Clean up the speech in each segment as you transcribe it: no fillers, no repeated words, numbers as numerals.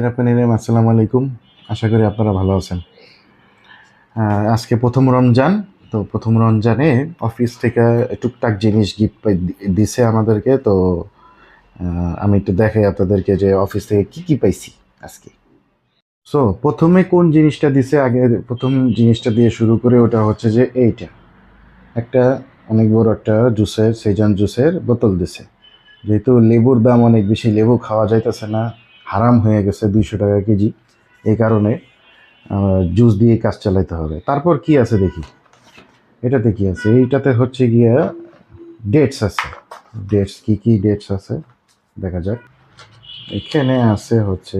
আসসালামু আলাইকুম। আশা করি আপনারা ভালো আছেন। আজকে প্রথম রমজান। তো প্রথম রমজানে অফিস থেকে টুকটাক জিনিস গিফট দিছে আমাদেরকে। তো আমি একটু দেখাই আপনাদেরকে যে অফিস থেকে কি পাইছি আজকে। সো প্রথমে কোন জিনিসটা দিছে, আগে প্রথম জিনিসটা দিয়ে শুরু করে। ওটা হচ্ছে যে এইটা একটা অনেক বড় একটা জুসের, সেজান জুসের বোতল দিছে। যেহেতু লেবুর দাম অনেক বেশি, লেবু খাওয়া যাইতেছে না, হারাম হয়ে গেছে 200 টাকা কেজি। এই কারণে জুস দিয়ে কাজ চালাইতে হবে। তারপর কি আছে দেখি, এটাতে কি আছে। এইটাতে হচ্ছে গিয়া ডেটস আছে। ডেটস কি কি ডেটস আছে দেখা যাক। এখানে আছে হচ্ছে,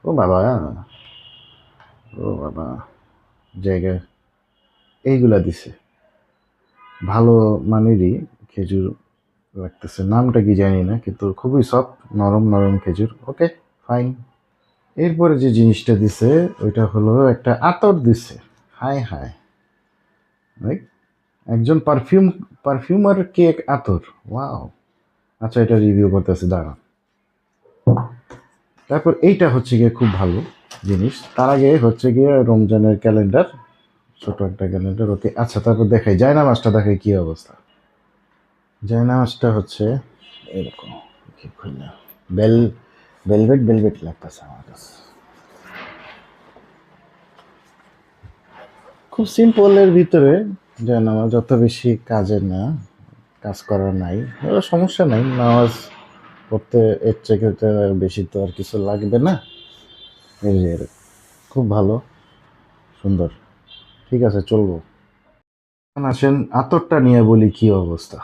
ও বাবা, ও বাবা, জায়গায় এইগুলা দিছে। ভালো মানেরই খেজুর লাগতেছে, নামটা কি জানি না, কিন্তু খুবই সফট, নরম নরম খেজুর। ওকে, ফাইন। এরপরে যে জিনিসটা দিছে ওইটা হলো একটা আতর দিছে। হায় হায়, একজন পারফিউমার কেক আতর। ওয়াও। আচ্ছা, এটা রিভিউ করতেছে, দাঁড়া। তারপর এইটা হচ্ছে গিয়ে খুব ভালো জিনিস। তার আগে হচ্ছে গিয়ে রমজানের ক্যালেন্ডার, ছোট একটা ক্যালেন্ডার। ওকে, আচ্ছা, তারপর দেখাই জায়নামাজটা, দেখাই কি অবস্থা। জায়নামাজটা হচ্ছে এরকম, কি খুলনা ভেলভেট ভেলভেট লাগতেছে আমার কাছে। খুব সিম্পলের ভিতরে জায়নামাজ, অত বেশি কাজের না, কাজ করার নাই, সমস্যা নাই। নামাজ পড়তে এর থেকে বেশি তো আর কিছু লাগবে না। এই যে খুব ভালো, সুন্দর, ঠিক আছে, চলবো। এখন আসেন আতরটা নিয়ে বলি কি অবস্থা।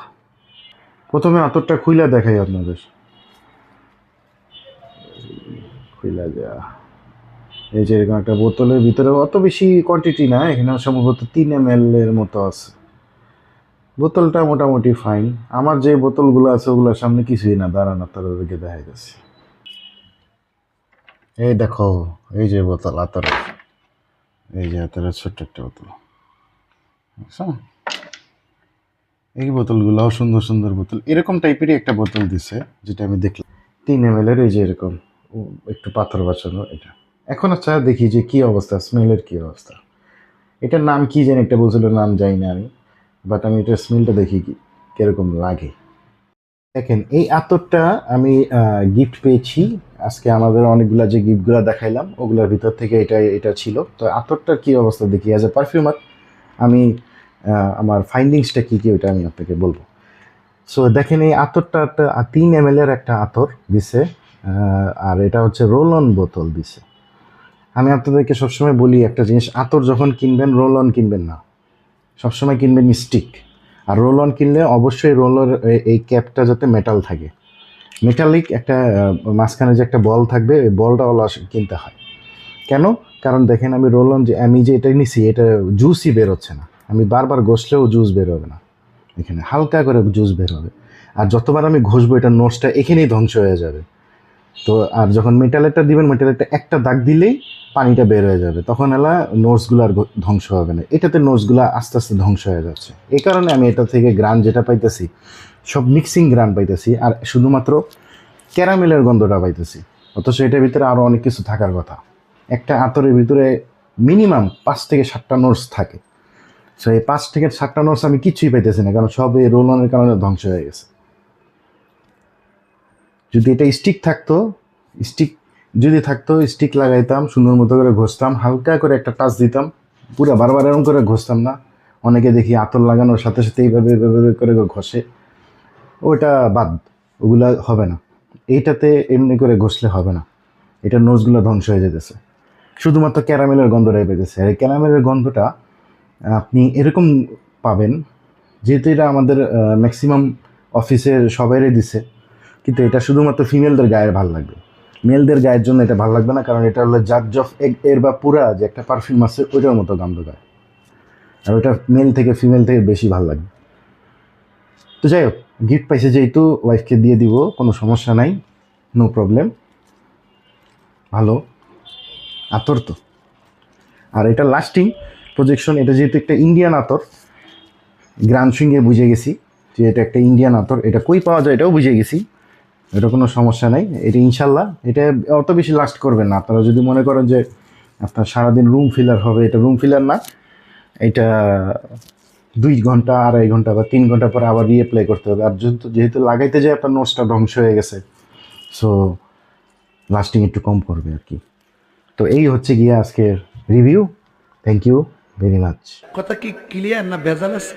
প্রথমে আতরটা খুইলা দেখাই আপনাদের। খুইলা যা, এই যে এরকম একটা বোতলের ভিতরে, অত বেশি কোয়ান্টিটি না, এখানে সম্ভবত 3 ml এর মতো আছে। বোতলটা মোটামুটি ফাইন। আমার যে বোতলগুলো আছে ওগুলোর সামনে কিছুই না, দাঁড়ান আপনাদেরকে দেখাই যাচ্ছে। এই দেখো, এই যে বোতল আতরের, এই যে আতরের ছোট্ট একটা বোতল, বুঝছো? এই বোতলগুলোও সুন্দর সুন্দর বোতল। এরকম টাইপেরই একটা বোতল দিছে, যেটা আমি দেখলাম 3 ml এর, এই যে এরকম একটু পাথর বাঁচানো এটা। এখন আচ্ছা দেখি যে কি অবস্থা, স্মেলের কি অবস্থা। এটার নাম কি জানি, একটা বলছিল, নাম জানি না আমি, বাট আমি এটার স্মেলটা দেখি কি কিরকম লাগে। দেখেন, এই আতরটা আমি গিফট পেয়েছি আজকে। আমাদের অনেকগুলা যে গিফটগুলো দেখাইলাম ওগুলোর ভিতর থেকে এটা এটা ছিল। তো আতরটার কি অবস্থা দেখি। অ্যাজ এ পারফিউমার আমি আমার ফাইন্ডিংসটা কী কী ওইটা আমি আপনাকে বলবো। সো দেখেন, এই আতরটা একটা 3 ml এর একটা আতর দিছে, আর এটা হচ্ছে রোল অন বোতল দিছে। আমি আপনাদেরকে সবসময় বলি একটা জিনিস, আতর যখন কিনবেন রোল অন কিনবেন না, সবসময় কিনবেন স্টিক। আর রোল অন কিনলে অবশ্যই রোলর এই ক্যাপটা যাতে মেটাল থাকে, মেটালিক একটা মাঝখানে যে একটা বল থাকবে, ওই বলটা কিনতে হয়। কেন? কারণ দেখেন, আমি রোল অন যে আমি যে এটা নিছি, এটা জুসই বেরোচ্ছে না। আমি বারবার ঘষলেও জুস বের হবে না, এখানে হালকা করে জুস বের হবে। আর যতবার আমি ঘষবো এটা নোটসটা এখানেই ধ্বংস হয়ে যাবে। তো আর যখন মেটালেরটা দিবেন, মেটালেরটা একটা দাগ দিলেই পানিটা বের হয়ে যাবে, তখন এলা নোটসগুলো আর ধ্বংস হবে না। এটাতে নোটসগুলো আস্তে আস্তে ধ্বংস হয়ে যাচ্ছে। এই কারণে আমি এটা থেকে গ্রান যেটা পাইতেছি, সব মিক্সিং গ্রান পাইতেছি, আর শুধুমাত্র ক্যারামেলের গন্ধটা পাইতেছি। অথচ এটার ভিতরে আরও অনেক কিছু থাকার কথা। একটা আতরের ভিতরে মিনিমাম 5 থেকে 7টা নোটস থাকে। সো এই 5 থেকে 7টা নোটস আমি কিছুই পাইতেছি না, কারণ সব এই রোল অনের কারণে ধ্বংস হয়ে গেছে। যদি এটা স্টিক থাকতো, স্টিক যদি থাকতো, স্টিক লাগাইতাম, সুন্দর মতো করে ঘষতাম, হালকা করে একটা টাচ দিতাম, পুরো বারবার এরকম করে ঘষতাম না। অনেকে দেখি আতর লাগানোর সাথে সাথে এইভাবে এইভাবে করে ঘষে, ওটা বাদ, ওগুলা হবে না। এইটাতে এমনি করে ঘষলে হবে না, এটা নোজগুলো ধ্বংস হয়ে যেতেছে। শুধুমাত্র ক্যারামেলের গন্ধটাই পেতেছে। আর এই ক্যারামেলের গন্ধটা আপনি এরকম পাবেন, যেহেতু এটা আমাদের ম্যাক্সিমাম অফিসের সবাইরে দিছে, কিন্তু এটা শুধুমাত্র ফিমেলদের গায়ে ভালো লাগবে, মেলদের গায়ের জন্য এটা ভালো লাগবে না। কারণ এটা হলো জাজ অফ এর বা পুরা যে একটা পারফিউম আছে ওইটার মতো গন্ধ গায়, আর ওটা মেল থেকে ফিমেল থেকে বেশি ভালো লাগবে। তো যাই হোক, গিফট পাইছে যেহেতু ওয়াইফকে দিয়ে দিব, কোনো সমস্যা নাই, নো প্রবলেম। ভালো আতর তো, আর এটা লাস্টিং প্রজেকশন। এটা যেহেতু একটা ইন্ডিয়ান আতর, গ্রান সঙ্গে বুঝে গেছি যে এটা একটা ইন্ডিয়ান আতর। এটা কই পাওয়া যায় এটাও বুঝে গেছি, এটা কোনো সমস্যা নাই, এটা ইনশাল্লাহ এটা অত বেশি লাস্ট করবে না। আপনারা যদি মনে করেন যে আপনার সারাদিন রুম ফিলার হবে, এটা রুম ফিলার না, এটা 2 ঘন্টা, 2.5 ঘন্টা বা 3 ঘন্টা পরে আবার রিঅ্যাপ্লাই করতে হবে। আর যেহেতু লাগাইতে যায় আপনার নোজটা ধ্বংস হয়ে গেছে, সো লাস্টিং একটু কম করবে আর কি। তো এই হচ্ছে গিয়ে আজকের review. Thank you very much. কথা কি ক্লিয়ার না ভেজাল আছে?